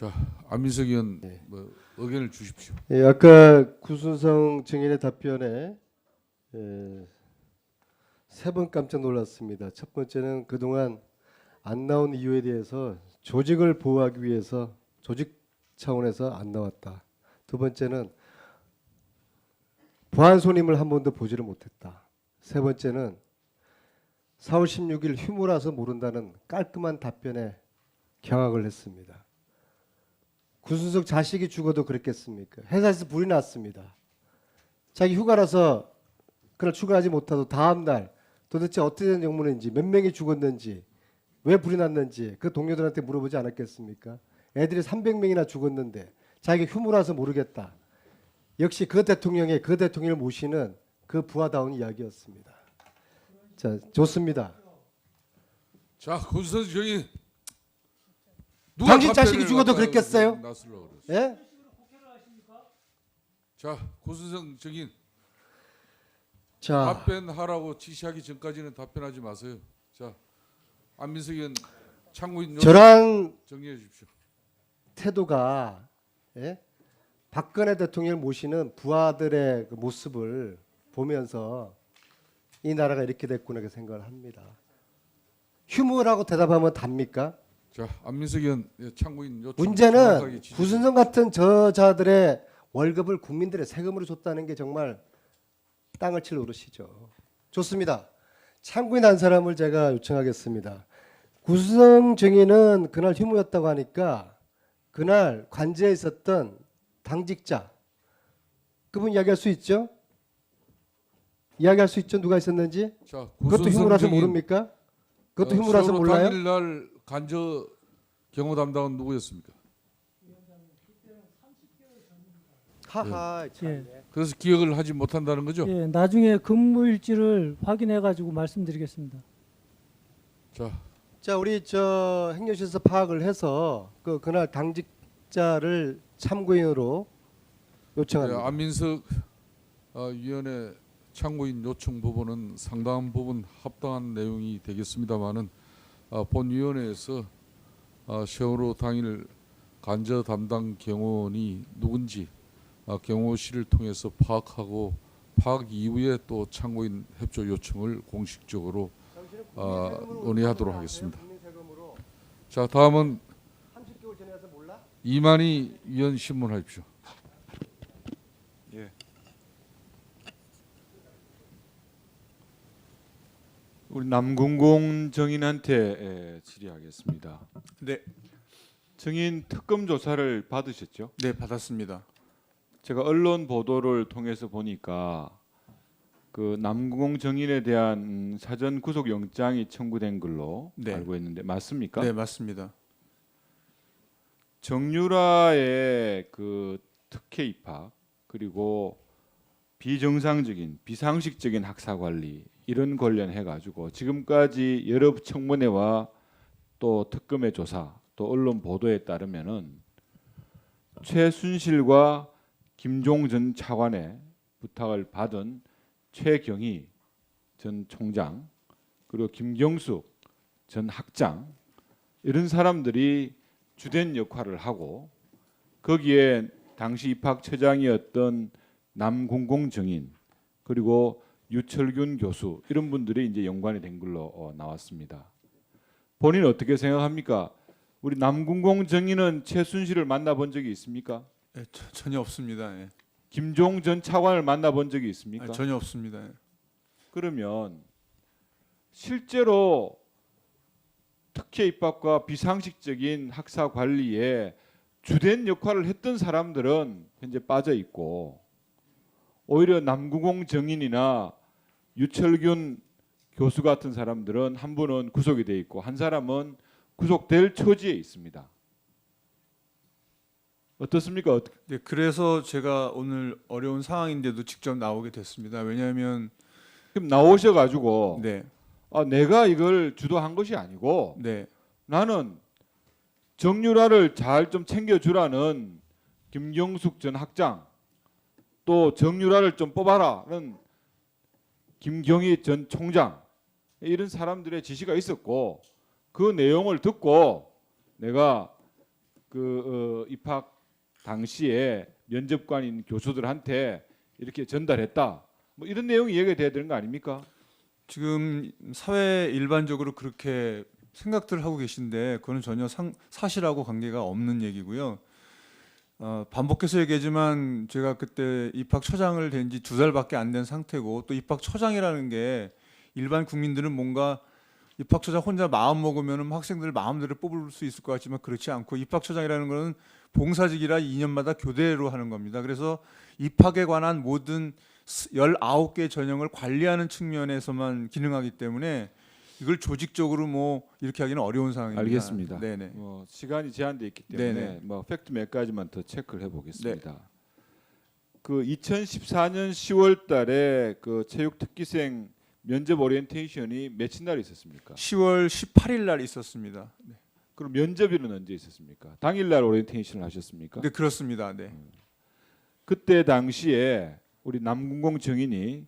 자, 안민석 의원 뭐 의견을 주십시오. 예, 아까 구순성 증인의 답변에 세 번 깜짝 놀랐습니다. 첫 번째는 그동안 안 나온 이유에 대해서 조직을 보호하기 위해서 조직 차원에서 안 나왔다. 두 번째는 보안 손님을 한 번도 보지를 못했다. 세 번째는 4월 16일 휴무라서 모른다는 깔끔한 답변에 경악을 했습니다. 구순석 자식이 죽어도 그랬겠습니까? 회사에서 불이 났습니다. 자기 휴가라서 그날 출근하지 못하도 다음 날 도대체 어떻게 된 영문인지 몇 명이 죽었는지 왜 불이 났는지 그 동료들한테 물어보지 않았겠습니까? 애들이 300명이나 죽었는데 자기가 휴무라서 모르겠다. 역시 그 대통령을 모시는 그 부하다운 이야기였습니다. 자, 좋습니다. 자, 구순석 증인 당신 자식이 죽어도 그랬겠어요? 예? 자, 구순석 증인 자, 답변하라고 지시하기 전까지는 답변하지 마세요. 자, 안민석 의원 참고인 저랑 정리해 주십시오. 태도가 박근혜 대통령을 모시는 부하들의 그 모습을 보면서 이 나라가 이렇게 됐구나 그 생각을 합니다. 휴무라고 대답하면 답니까? 자, 안민석 의원 참고인 요청 문제는 정확하게 지시해 구순성 같은 저자들의 월급을 국민들의 세금으로 줬다는 게 정말 땅을 칠 노릇이죠. 좋습니다. 참고인 한 사람을 제가 요청하겠습니다. 구순성 증인은 그날 휴무였다고 하니까 그날 관제에 있었던 당직자 그분 이야기할 수 있죠? 이야기할 수 있죠? 누가 있었는지? 자, 그것도 휴무라서 모릅니까? 그것도 휴무라서 몰라요? 당일날 간저 경호 담당은 누구였습니까? 하하. 참. 그래서 기억을 하지 못한다는 거죠? 예, 나중에 근무일지를 확인해가지고 말씀드리겠습니다. 자, 우리 저 행정실에서 파악을 해서 그날 당직자를 참고인으로 요청합니다. 안민석 위원회 참고인 요청 부분은 상당한 부분 합당한 내용이 되겠습니다만은 본위원회에서 세월호 당일 간저 담당 경호원이 누군지 경호실을 통해서 파악하고 파악 이후에 또 참고인 협조 요청을 공식적으로 논의하도록 하겠습니다. 자, 다음은 30개월 전에 와서 몰라? 이만희 위원 신문하십시오. 예. 우리 남궁공 정인한테 질의하겠습니다. 네, 정인 특검 조사를 받으셨죠? 네 받았습니다. 제가 언론 보도를 통해서 보니까 그 남궁공 정인에 대한 사전 구속 영장이 청구된 걸로 네. 알고 있는데 맞습니까? 네 맞습니다. 정유라의 그 특혜 입학 그리고 비정상적인 비상식적인 학사 관리 이런 관련해 가지고 지금까지 여러 청문회와 또 특검의 조사 또 언론 보도에 따르면은 최순실과 김종 전 차관의 부탁을 받은 최경희 전 총장 그리고 김경숙 전 학장 이런 사람들이 주된 역할을 하고 거기에 당시 입학처장이었던 남궁공 정인 그리고 유철균 교수 이런 분들이 이제 연관이 된 걸로 나왔습니다. 본인 어떻게 생각합니까? 우리 남궁공 정인은 최순실을 만나본 적이 있습니까? 네, 전혀 없습니다. 예. 김종 전 차관을 만나본 적이 있습니까? 전혀 없습니다. 예. 그러면 실제로 특혜 입학과 비상식적인 학사 관리에 주된 역할을 했던 사람들은 현재 빠져 있고 오히려 남궁공 정인이나 유철균 교수 같은 사람들은 한 분은 구속이 돼 있고 한 사람은 구속될 처지에 있습니다. 어떻습니까? 네, 그래서 제가 오늘 어려운 상황인데도 직접 나오게 됐습니다. 왜냐하면 그럼 나오셔가지고 네, 내가 이걸 주도한 것이 아니고 네, 나는 정유라를 잘 좀 챙겨주라는 김경숙 전 학장 또 정유라를 좀 뽑아라는 김경희 전 총장 이런 사람들의 지시가 있었고 그 내용을 듣고 내가 입학 당시에 면접관인 교수들한테 이렇게 전달했다. 뭐 이런 내용이 얘기가 돼야 되는 거 아닙니까? 지금 사회 일반적으로 그렇게 생각들을 하고 계신데 그거는 전혀 사실하고 관계가 없는 얘기고요. 반복해서 얘기하지만 제가 그때 입학처장을 된 지 2달밖에 안 된 상태고 또 입학처장이라는 게 일반 국민들은 뭔가 입학처장 혼자 마음 먹으면 학생들 마음대로 뽑을 수 있을 것 같지만 그렇지 않고 입학처장이라는 것은 봉사직이라 2년마다 교대로 하는 겁니다. 그래서 입학에 관한 모든 19개 전형을 관리하는 측면에서만 기능하기 때문에 이걸 조직적으로 뭐 이렇게 하기는 어려운 상황입니다. 알겠습니다. 네네. 뭐 시간이 제한돼 있기 때문에 네네. 뭐 팩트 몇 가지만 더 체크를 해보겠습니다. 그 2014년 10월달에 그 체육 특기생 면접 오리엔테이션이 며칠 날 있었습니까? 10월 18일 날 있었습니다. 네. 그럼 면접일은 언제 있었습니까? 당일날 오리엔테이션을 하셨습니까? 네, 그렇습니다. 네. 그때 당시에 우리 남궁공 정인이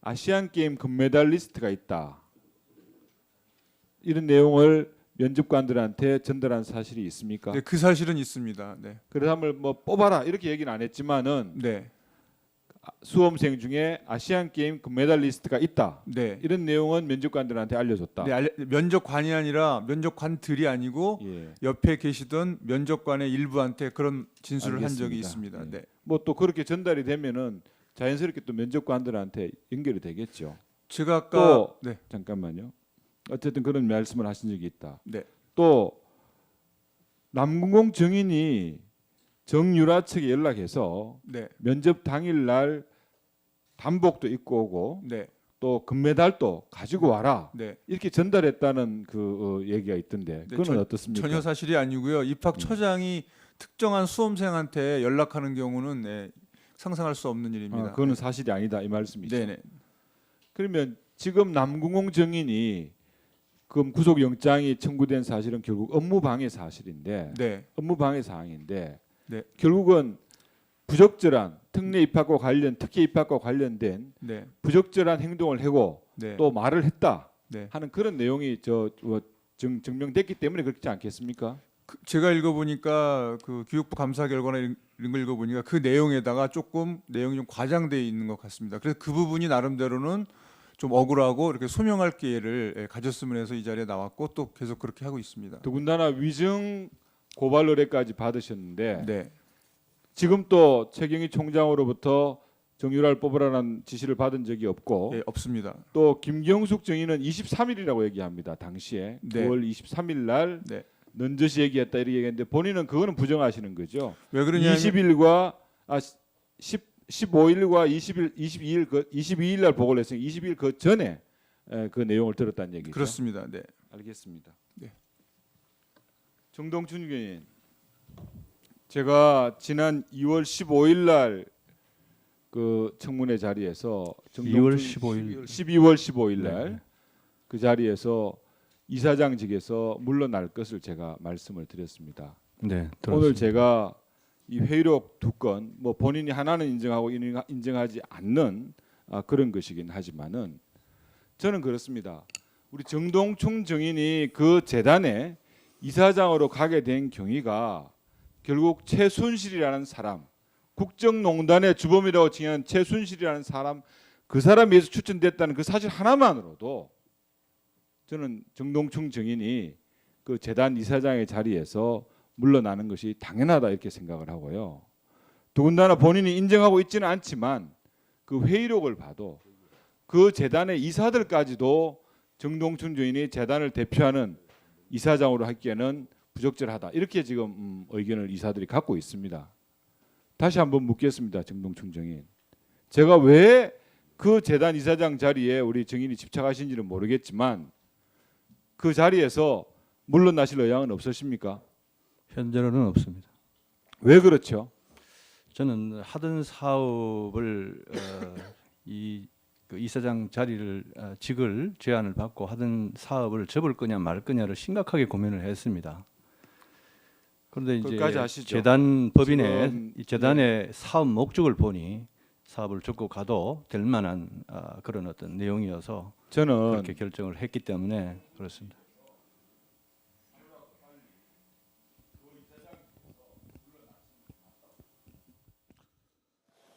아시안 게임 금메달리스트가 있다. 이런 내용을 면접관들한테 전달한 사실이 있습니까? 네, 그 사실은 있습니다. 네. 그래서 한번 뭐 뽑아라 이렇게 얘기는 안 했지만은 네. 수험생 중에 아시안 게임 금메달리스트가 있다. 네. 이런 내용은 면접관들한테 알려줬다. 네, 면접관이 아니라 면접관들이 아니고 예. 옆에 계시던 면접관의 일부한테 그런 진술을 한 적이 알겠습니다. 있습니다. 네. 네. 뭐 또 그렇게 전달이 되면은 자연스럽게 또 면접관들한테 연결이 되겠죠. 제가 아까 또 네. 잠깐만요. 어쨌든 그런 말씀을 하신 적이 있다. 네. 또 남궁공 정인이 정유라 측에 연락해서 네. 면접 당일날 단복도 입고 오고 네. 또 금메달도 가지고 와라 네. 이렇게 전달했다는 그 얘기가 있던데 네, 그건 어떻습니까? 전혀 사실이 아니고요. 입학처장이 특정한 수험생한테 연락하는 경우는 네, 상상할 수 없는 일입니다. 그거는 사실이 아니다 이 말씀이죠. 네네. 그러면 지금 남궁공 정인이 그 구속영장이 청구된 사실은 결국 업무방해 사실인데 네. 업무방해 사항인데 네. 결국은 부적절한 특례 입학과 관련 특혜 입학과 관련된 네. 부적절한 행동을 하고 네. 또 말을 했다 네. 하는 그런 내용이 증명됐기 때문에 그렇지 않겠습니까? 제가 읽어보니까 그 교육부 감사 결과나 이런 걸 읽어보니까 그 내용에다가 조금 내용이 좀 과장되어 있는 것 같습니다. 그래서 그 부분이 나름대로는 좀 억울하고 이렇게 소명할 기회를 가졌으면 해서 이 자리에 나왔고 또 계속 그렇게 하고 있습니다. 더군다나 위증 고발 의뢰까지 받으셨는데 네, 지금 또 최경희 총장으로부터 정유라를 뽑으라는 지시를 받은 적이 없고 네, 없습니다. 또 김경숙 정의는 23일이라고 얘기합니다. 당시에 네. 9월 23일 날 네. 넌저시 얘기했다 이렇게 얘기했는데 본인은 그거는 부정하시는 거죠. 왜 그러냐면 20일과 15일과 22일 날 보고를 했으니까 20일 그 전에 그 내용을 들었다는 얘기죠. 그렇습니다. 네. 알겠습니다. 네. 정동춘 의원님, 제가 지난 2월 15일 날 그 청문회 자리에서 2월 15일 12월 15일 날 네. 그 자리에서 이사장직에서 물러날 것을 제가 말씀을 드렸습니다. 네, 들었습니다. 오늘 제가 이 회의록 2건 뭐 본인이 하나는 인정하고 인정하지 않는 그런 것이긴 하지만은 저는 그렇습니다. 우리 정동춘 정인이 그 재단에 이사장으로 가게 된 경위가 결국 최순실이라는 사람, 국정농단의 주범이라고 칭한 최순실이라는 사람, 그 사람에 의해서 추천됐다는 그 사실 하나만으로도 저는 정동춘 정인이 그 재단 이사장의 자리에서 물러나는 것이 당연하다 이렇게 생각을 하고요. 더군다나 본인이 인정하고 있지는 않지만 그 회의록을 봐도 그 재단의 이사들까지도 정동춘 정인이 재단을 대표하는 이사장으로 하기에는 부적절하다 이렇게 지금 의견을 이사들이 갖고 있습니다. 다시 한번 묻겠습니다. 정동춘 정인, 제가 왜 그 재단 이사장 자리에 우리 정인이 집착하신지는 모르겠지만 그 자리에서 물러나실 의향은 없으십니까? 현재로는 없습니다. 왜 그렇죠? 저는 하던 사업을 그 이사장 자리를 직을 제안을 받고 하던 사업을 접을 거냐 말 거냐를 심각하게 고민을 했습니다. 그런데 이제 그것까지 아시죠? 재단 법인의 지금, 이 재단의 사업 목적을 보니 사업을 접고 가도 될 만한 그런 어떤 내용이어서 저는 그렇게 결정을 했기 때문에 그렇습니다.